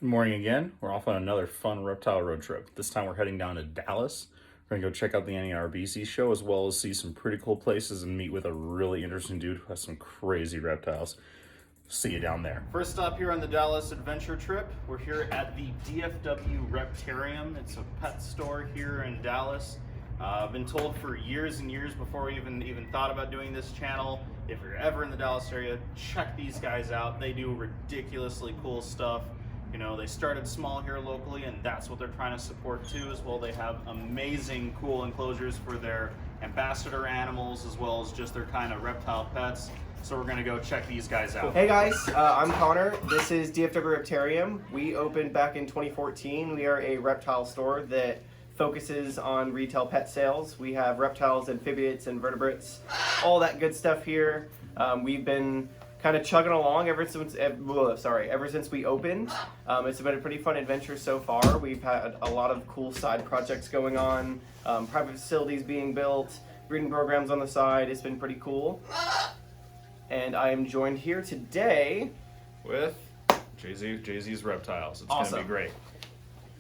Good morning again. We're off on another fun reptile road trip. This time we're heading down to Dallas. We're gonna go check out the NARBC show as well as see some pretty cool places and meet with a really interesting dude who has some crazy reptiles. See you down there. First stop here on the Dallas adventure trip. We're here at the DFW Reptarium. It's a pet store here in Dallas. I've been told for years and years before we even thought about doing this channel, if you're ever in the Dallas area, check these guys out. They do ridiculously cool stuff. You know, they started small here locally, and that's what they're trying to support too, as well. They have amazing, cool enclosures for their ambassador animals, as well as just their kind of reptile pets. So we're gonna go check these guys out. Hey guys, I'm Connor. This is DFW Reptarium. We opened back in 2014. We are a reptile store that focuses on retail pet sales. We have reptiles, amphibians, invertebrates, all that good stuff here. We've been kind of chugging along ever since we opened. It's been a pretty fun adventure so far. We've had a lot of cool side projects going on, private facilities being built, breeding programs on the side. It's been pretty cool. And I am joined here today with jz's Reptiles. It's awesome. Gonna be great.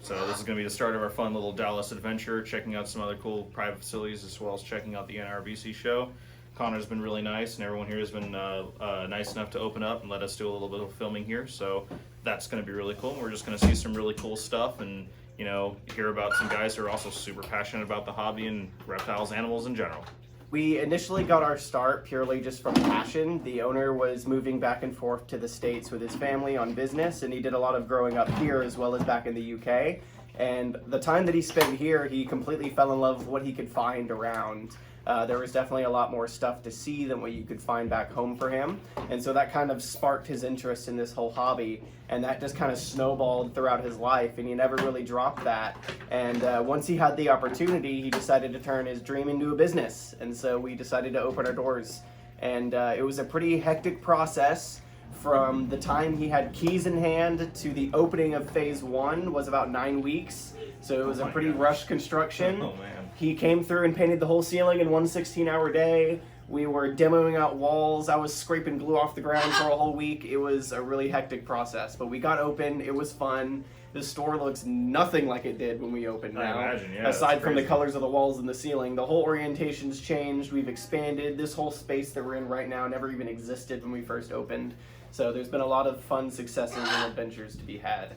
So this is gonna be the start of our fun little Dallas adventure, checking out some other cool private facilities as well as checking out the NRBC show. Connor's been really nice, and everyone here has been nice enough to open up and let us do a little bit of filming here. So that's going to be really cool. We're just going to see some really cool stuff, and you know, hear about some guys who are also super passionate about the hobby and reptiles, animals in general. We initially got our start purely just from passion. The owner was moving back and forth to the States with his family on business, and he did a lot of growing up here as well as back in the UK. And the time that he spent here, he completely fell in love with what he could find around. There was definitely a lot more stuff to see than what you could find back home for him. And so that kind of sparked his interest in this whole hobby. And that just kind of snowballed throughout his life, and he never really dropped that. And once he had the opportunity, he decided to turn his dream into a business. And so we decided to open our doors. And it was a pretty hectic process. From the time he had keys in hand to the opening of phase 1 was about 9 weeks. So it was a pretty rushed construction. Oh man. He came through and painted the whole ceiling in one 16-hour day. We were demoing out walls. I was scraping glue off the ground for a whole week. It was a really hectic process, but we got open. It was fun. The store looks nothing like it did when we opened now. I imagine, yeah. Aside from the colors of the walls and the ceiling, the whole orientation's changed. We've expanded. This whole space that we're in right now never even existed when we first opened. So there's been a lot of fun successes and adventures to be had.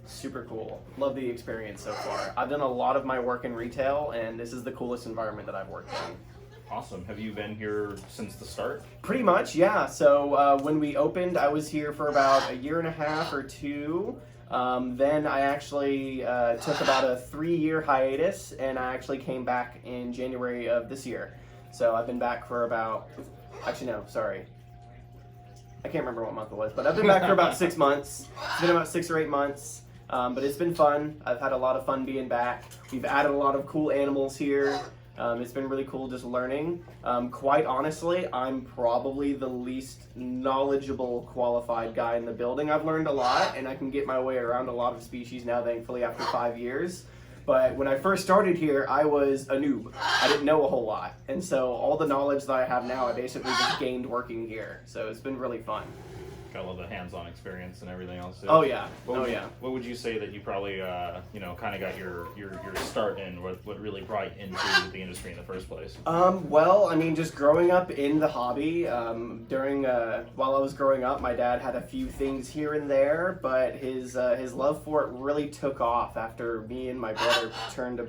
Super cool. Love the experience so far. I've done a lot of my work in retail, and this is the coolest environment that I've worked in. Awesome. Have you been here since the start? Pretty much, yeah. So when we opened, I was here for about a year and a half or two. Then I actually took about a 3-year hiatus, and I actually came back in January of this year. So I've been back for about, actually no, sorry. I can't remember what month it was, but I've been back for about 6 months. It's been about 6 or 8 months, but it's been fun. I've had a lot of fun being back. We've added a lot of cool animals here. It's been really cool just learning. Quite honestly, I'm probably the least knowledgeable qualified guy in the building. I've learned a lot, and I can get my way around a lot of species now, thankfully, after 5 years. But when I first started here, I was a noob. I didn't know a whole lot. And so all the knowledge that I have now, I basically just gained working here. So it's been really fun. Got all the hands-on experience and everything else too. Oh yeah, What would you say that you probably, kind of got your start in? What really brought you into the industry in the first place? Well, I mean, just growing up in the hobby. While I was growing up, my dad had a few things here and there, but his love for it really took off after me and my brother turned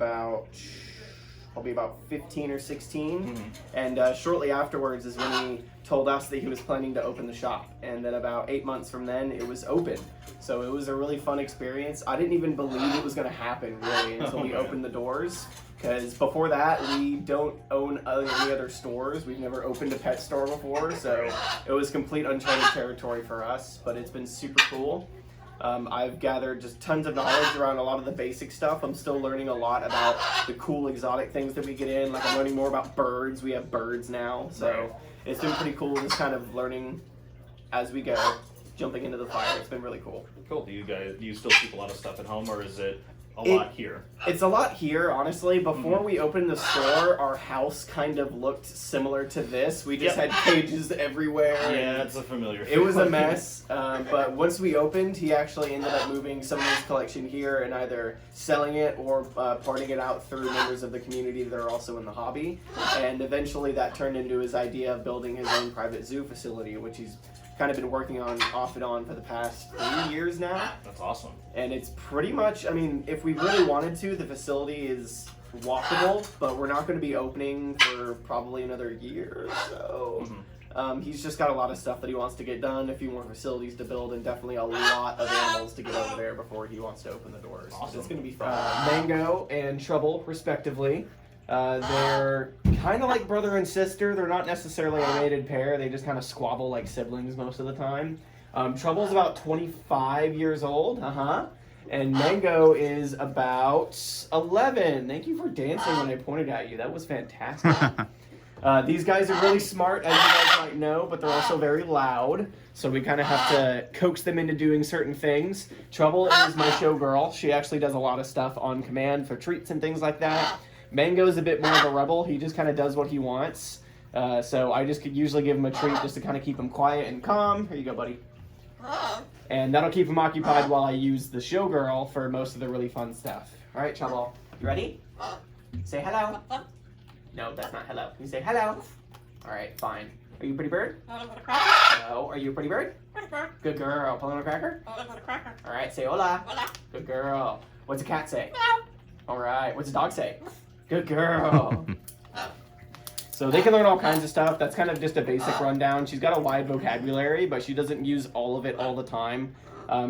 probably about 15 or 16. Mm-hmm. And shortly afterwards is when he told us that he was planning to open the shop. And then about 8 months from then, it was open. So it was a really fun experience. I didn't even believe it was going to happen, really, until we opened the doors. Because before that, we don't own any other stores. We've never opened a pet store before, so it was complete uncharted territory for us. But it's been super cool. I've gathered just tons of knowledge around a lot of the basic stuff. I'm still learning a lot about the cool exotic things that we get in. Like I'm learning more about birds. We have birds now. So it's been pretty cool just kind of learning as we go. just jumping into the fire. It's been really cool. Cool. Do you still keep a lot of stuff at home, or is it a lot here? It's a lot here, honestly. Before we opened the store, our house kind of looked similar to this. We just had cages everywhere. Yeah, that's a familiar It was a mess, but once we opened, he actually ended up moving some of his collection here and either selling it or parting it out through members of the community that are also in the hobby. And eventually that turned into his idea of building his own private zoo facility, which he's kind of been working on off and on for the past 3 years now. That's awesome. And it's pretty much, I mean, if we really wanted to, the facility is walkable, but we're not going to be opening for probably another year or so. He's just got a lot of stuff that he wants to get done, a few more facilities to build, and definitely a lot of animals to get over there before he wants to open the doors. Awesome. It's going to be fun. Mango and Trouble, respectively. They're kind of like brother and sister. They're not necessarily a mated pair. They just kind of squabble like siblings most of the time. Trouble's about 25 years old. And Mango is about 11. Thank you for dancing when I pointed at you. That was fantastic. These guys are really smart, as you guys might know, but they're also very loud. So we kind of have to coax them into doing certain things. Trouble is my showgirl. She actually does a lot of stuff on command for treats and things like that. Mango's a bit more of a rebel. He just kind of does what he wants. So I just could usually give him a treat just to kind of keep him quiet and calm. Here you go, buddy. And that'll keep him occupied while I use the showgirl for most of the really fun stuff. All right, Trouble. You ready? Say hello. No, that's not hello. You say hello. All right, fine. Are you a pretty bird? No. Are you a pretty bird? Good girl. Pulling a cracker? All right, say hola. Good girl. What's a cat say? All right. What's a dog say? Good girl. So they can learn all kinds of stuff. That's kind of just a basic rundown. She's got a wide vocabulary, but she doesn't use all of it all the time.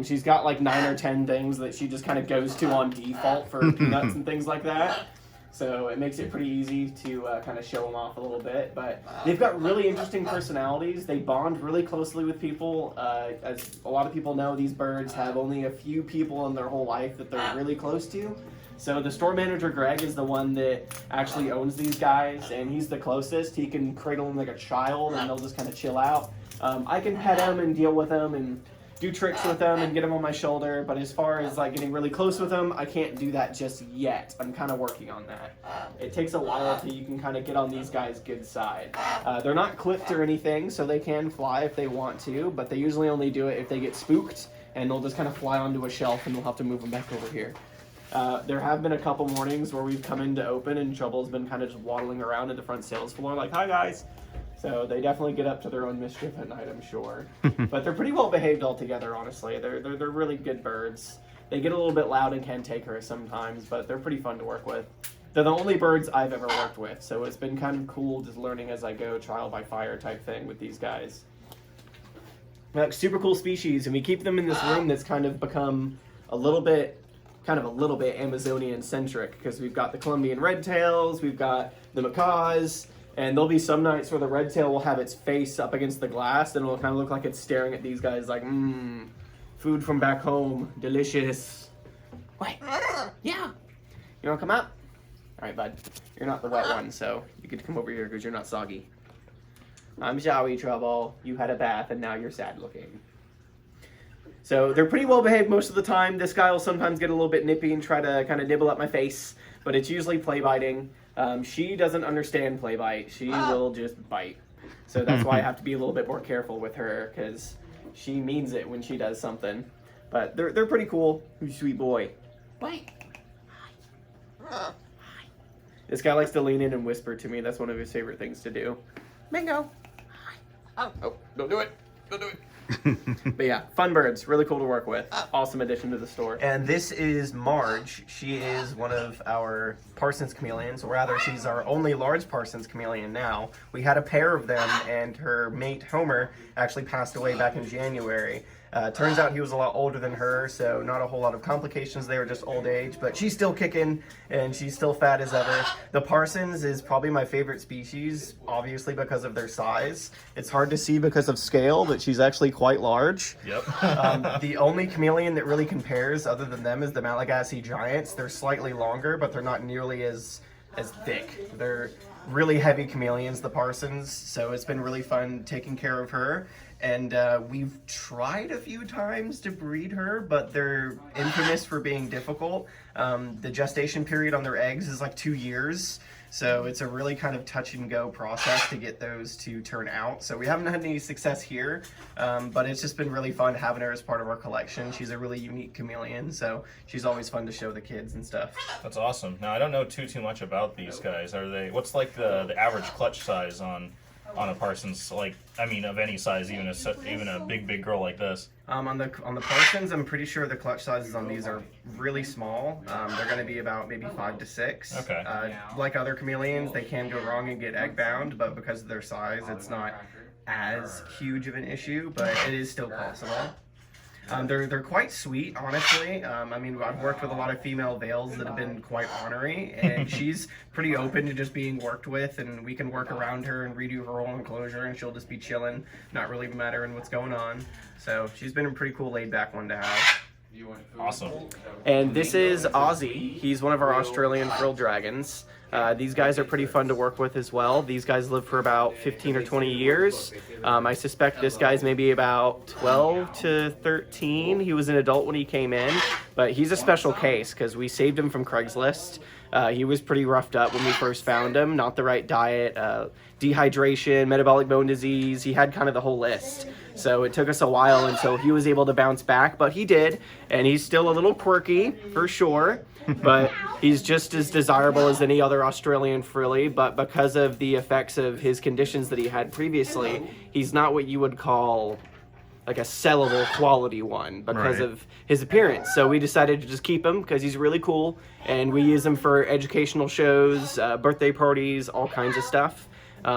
She's got like 9 or 10 things that she just kind of goes to on default for peanuts and things like that. So it makes it pretty easy to kind of show them off a little bit. But they've got really interesting personalities. They bond really closely with people. As a lot of people know, these birds have only a few people in their whole life that they're really close to. So the store manager, Greg, is the one that actually owns these guys, and he's the closest. He can cradle them like a child, and they'll just kind of chill out. I can pet them and deal with them and do tricks with them and get them on my shoulder, but as far as like getting really close with them, I can't do that just yet. I'm kind of working on that. It takes a while till you can kind of get on these guys' good side. They're not clipped or anything, so they can fly if they want to, but they usually only do it if they get spooked, and they'll just kind of fly onto a shelf, and we'll have to move them back over here. There have been a couple mornings where we've come in to open and Trouble's been kind of just waddling around at the front sales floor like, hi guys. So they definitely get up to their own mischief at night, I'm sure. But they're pretty well behaved altogether, honestly. They're really good birds. They get a little bit loud and can take her sometimes, but they're pretty fun to work with. They're the only birds I've ever worked with, so it's been kind of cool just learning as I go, trial by fire type thing with these guys. Super cool species, and we keep them in this room that's kind of become a little bit Amazonian-centric, because we've got the Colombian redtails, we've got the macaws, and there'll be some nights where the redtail will have its face up against the glass, and it'll kind of look like it's staring at these guys like, food from back home, delicious. What? Yeah. You wanna come up? All right, bud. You're not the wet one, so you get to come over here because you're not soggy. I'm sorry, Trouble. You had a bath, and now you're sad looking. So they're pretty well behaved most of the time. This guy will sometimes get a little bit nippy and try to kind of nibble at my face, but it's usually play biting. She doesn't understand play bite. She will just bite. So that's why I have to be a little bit more careful with her, because she means it when she does something. But they're pretty cool. Sweet boy. Wait. Hi. This guy likes to lean in and whisper to me. That's one of his favorite things to do. Mango. Hi. Oh, don't do it. Don't do it. But yeah, fun birds, really cool to work with. Awesome addition to the store. And this is Marge. She is one of our Parsons Chameleons, or rather she's our only large Parsons Chameleon now. We had a pair of them, and her mate Homer actually passed away back in January. Turns out he was a lot older than her, so not a whole lot of complications there, just old age, but she's still kicking and she's still fat as ever. The Parsons is probably my favorite species, obviously because of their size. It's hard to see because of scale, but she's actually quite large. Yep. The only chameleon that really compares other than them is the Malagasy giants. They're slightly longer, but they're not nearly as thick. They're really heavy chameleons, the Parsons, so it's been really fun taking care of her. and we've tried a few times to breed her, but they're infamous for being difficult. The gestation period on their eggs is like 2 years, so it's a really kind of touch and go process to get those to turn out. So we haven't had any success here, but it's just been really fun having her as part of our collection. She's a really unique chameleon, so she's always fun to show the kids and stuff. That's awesome. Now I don't know too much about these guys. Are they? What's like the average clutch size on a Parsons? Like, I mean, of any size, even a big girl like this. On the Parsons, I'm pretty sure the clutch sizes on these are really small. They're going to be about maybe 5 to 6. Okay. Like other chameleons, they can go wrong and get egg bound, but because of their size, it's not as huge of an issue, but it is still possible. They're quite sweet, honestly. I mean, I've worked with a lot of female veils that have been quite ornery, and she's pretty open to just being worked with, and we can work around her and redo her whole enclosure, and she'll just be chilling, not really mattering what's going on. So she's been a pretty cool laid-back one to have. Awesome. And this is Ozzie. He's one of our Australian frill dragons. These guys are pretty fun to work with as well. These guys live for about 15 or 20 years. I suspect this guy's maybe about 12 to 13. He was an adult when he came in, but he's a special case because we saved him from Craigslist. He was pretty roughed up when we first found him. Not the right diet, dehydration, metabolic bone disease. He had kind of the whole list. So it took us a while until he was able to bounce back, but he did. And he's still a little quirky, for sure. But he's just as desirable as any other Australian frilly. But because of the effects of his conditions that he had previously, he's not what you would call like a sellable quality one because of his appearance. So we decided to just keep him because he's really cool, and we use him for educational shows, birthday parties, all kinds of stuff.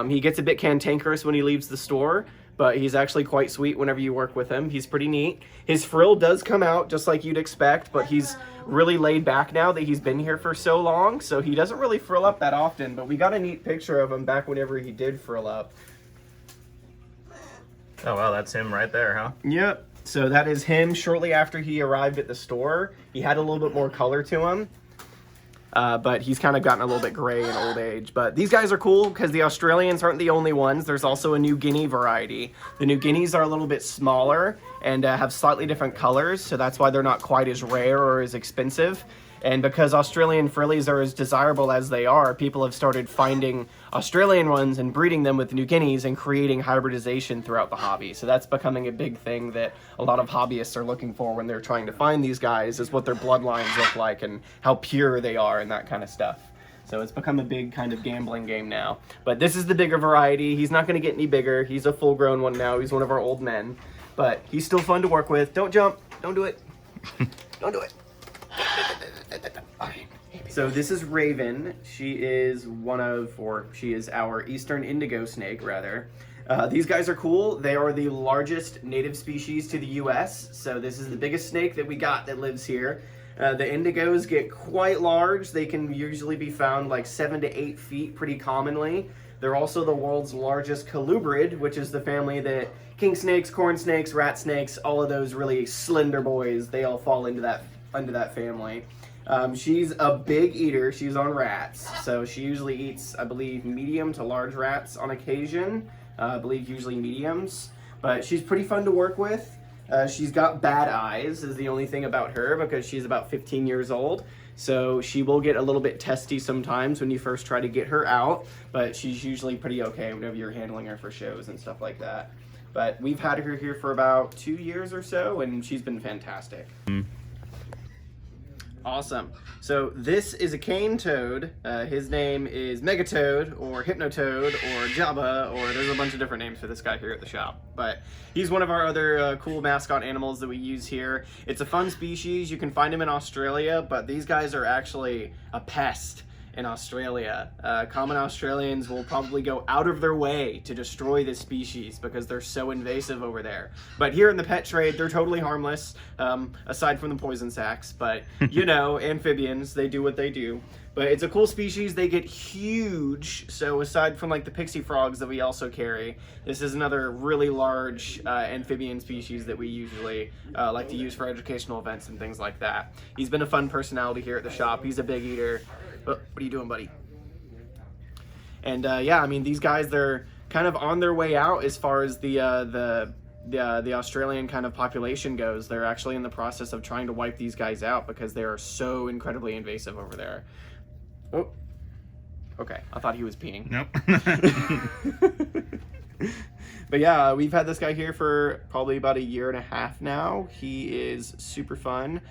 He gets a bit cantankerous when he leaves the store, but he's actually quite sweet whenever you work with him. He's pretty neat. His frill does come out just like you'd expect, but he's really laid back now that he's been here for so long, so he doesn't really frill up that often, but we got a neat picture of him back whenever he did frill up. Oh wow, that's him right there, huh? Yep. So that is him shortly after he arrived at the store. He had a little bit more color to him, but he's kind of gotten a little bit gray in old age. But these guys are cool because the Australians aren't the only ones. There's also a New Guinea variety. The New Guineas are a little bit smaller and have slightly different colors, so that's why they're not quite as rare or as expensive. And because Australian frillies are as desirable as they are, people have started finding Australian ones and breeding them with New Guineas and creating hybridization throughout the hobby. So that's becoming a big thing that a lot of hobbyists are looking for when they're trying to find these guys, is what their bloodlines look like and how pure they are and that kind of stuff. So it's become a big kind of gambling game now. But this is the bigger variety. He's not going to get any bigger. He's a full-grown one now. He's one of our old men. But he's still fun to work with. Don't jump. Don't do it. Don't do it. So this is Raven. She is our eastern indigo snake, rather. These guys are cool. They are the largest native species to the U.S., so this is the biggest snake that we got that lives here. The indigos get quite large. They can usually be found like 7 to 8 feet pretty commonly. They're also the world's largest colubrid, which is the family that king snakes, corn snakes, rat snakes, all of those really slender boys, they all fall into that family. She's a big eater. She's on rats, so she usually eats, I believe, medium to large rats on occasion. I believe usually mediums, but she's pretty fun to work with. She's got bad eyes is the only thing about her because she's about 15 years old. So she will get a little bit testy sometimes when you first try to get her out, but she's usually pretty okay whenever you're handling her for shows and stuff like that. But we've had her here for about 2 years or so, and she's been fantastic. Awesome. So this is a cane toad. His name is Megatoad or Hypnotoad or Jabba, or there's a bunch of different names for this guy here at the shop. But he's one of our other cool mascot animals that we use here. It's a fun species. You can find him in Australia, but these guys are actually a pest in Australia. Common Australians will probably go out of their way to destroy this species because they're so invasive over there. But here in the pet trade, they're totally harmless, aside from the poison sacs. But, you know, amphibians, they do what they do. But it's a cool species. They get huge. So aside from like the pixie frogs that we also carry, this is another really large amphibian species that we usually like to use for educational events and things like that. He's been a fun personality here at the shop. He's a big eater. Oh, what are you doing, buddy? And yeah, I mean, these guys, they're kind of on their way out as far as the the Australian kind of population goes, they're actually in the process of trying to wipe these guys out because they are so incredibly invasive over there. Oh, okay. I thought he was peeing. Nope. But yeah, we've had this guy here for probably about 1.5 years now. He is super fun.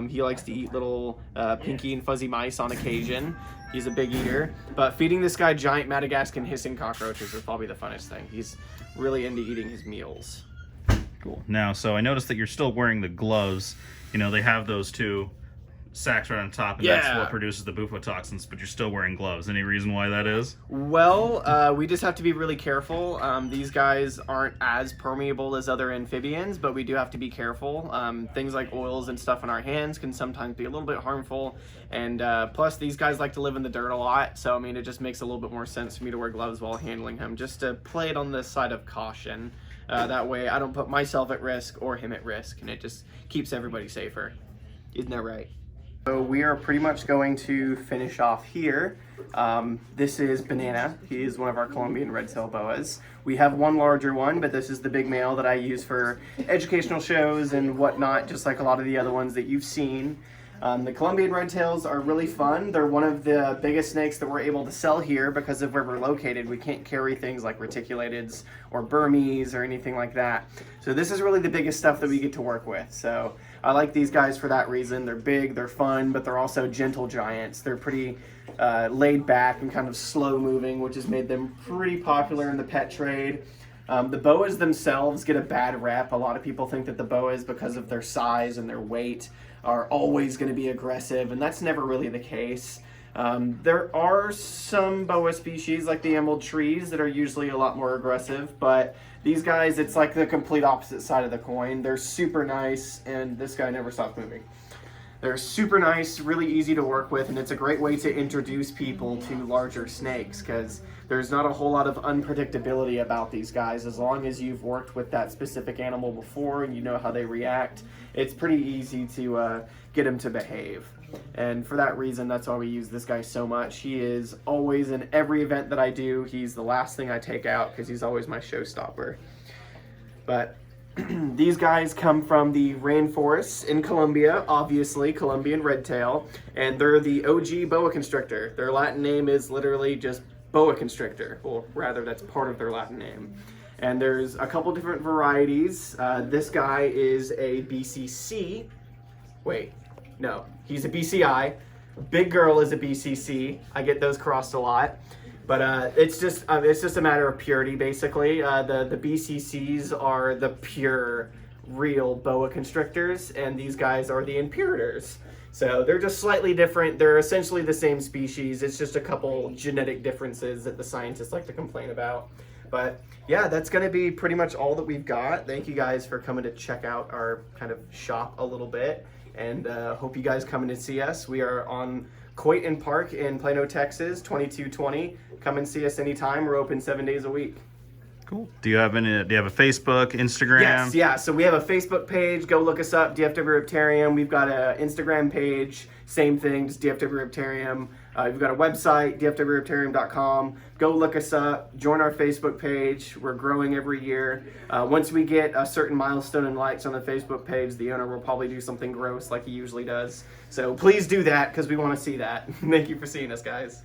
He likes to eat little pinky and fuzzy mice on occasion. He's a big eater. But feeding this guy giant Madagascan hissing cockroaches is probably the funnest thing. He's really into eating his meals. Cool. Now, so I noticed that you're still wearing the gloves. You know, they have those two sacks right on top, and that's what produces the bufotoxins, but you're still wearing gloves. Any reason why that is? Well, we just have to be really careful. These guys aren't as permeable as other amphibians, but we do have to be careful. Things like oils and stuff on our hands can sometimes be a little bit harmful, and plus these guys like to live in the dirt a lot, so I mean it just makes a little bit more sense for me to wear gloves while handling him, just to play it on the side of caution. That way I don't put myself at risk or him at risk, and it just keeps everybody safer. Isn't that right? So we are pretty much going to finish off here. This is Banana. He is one of our Colombian red-tailed boas. We have one larger one, but this is the big male that I use for educational shows and whatnot, just like a lot of the other ones that you've seen. The Colombian red-tails are really fun. They're one of the biggest snakes that we're able to sell here because of where we're located. We can't carry things like reticulateds or Burmese or anything like that. So this is really the biggest stuff that we get to work with. So I like these guys for that reason. They're big, they're fun, but they're also gentle giants. They're pretty laid back and kind of slow moving, which has made them pretty popular in the pet trade. The boas themselves get a bad rep. A lot of people think that the boas, because of their size and their weight, are always going to be aggressive, and that's never really the case. There are some boa species like the emerald trees that are usually a lot more aggressive, but these guys, it's like the complete opposite side of the coin. They're super nice, and this guy never stops moving. They're super nice, really easy to work with, and it's a great way to introduce people to larger snakes because there's not a whole lot of unpredictability about these guys. As long as you've worked with that specific animal before and you know how they react, it's pretty easy to get them to behave. And for that reason, that's why we use this guy so much. He is always in every event that I do. He's the last thing I take out because he's always my showstopper. But these guys come from the rainforests in Colombia, obviously, Colombian redtail, and they're the OG boa constrictor. Their Latin name is literally just boa constrictor, or rather that's part of their Latin name. And there's a couple different varieties. This guy is a BCC. Wait, no, he's a BCI. Big Girl is a BCC. I get those crossed a lot. But it's just a matter of purity, basically. The BCCs are the pure, real boa constrictors, and these guys are the imperators. So they're just slightly different. They're essentially the same species. It's just a couple genetic differences that the scientists like to complain about. But yeah, that's going to be pretty much all that we've got. Thank you guys for coming to check out our kind of shop a little bit, and hope you guys come in to see us. We are on Coyton Park in Plano, Texas, 2220. Come and see us anytime. We're open 7 days a week. Cool. Do you have a Facebook, Instagram? Yes, yeah. So we have a Facebook page. Go look us up, DFW Reptarium. We've got an Instagram page. Same thing, just DFW Reptarium. We've got a website, dfwreptarium.com. Go look us up. Join our Facebook page. We're growing every year. Once we get a certain milestone in likes on the Facebook page, the owner will probably do something gross like he usually does. So please do that because we want to see that. Thank you for seeing us, guys.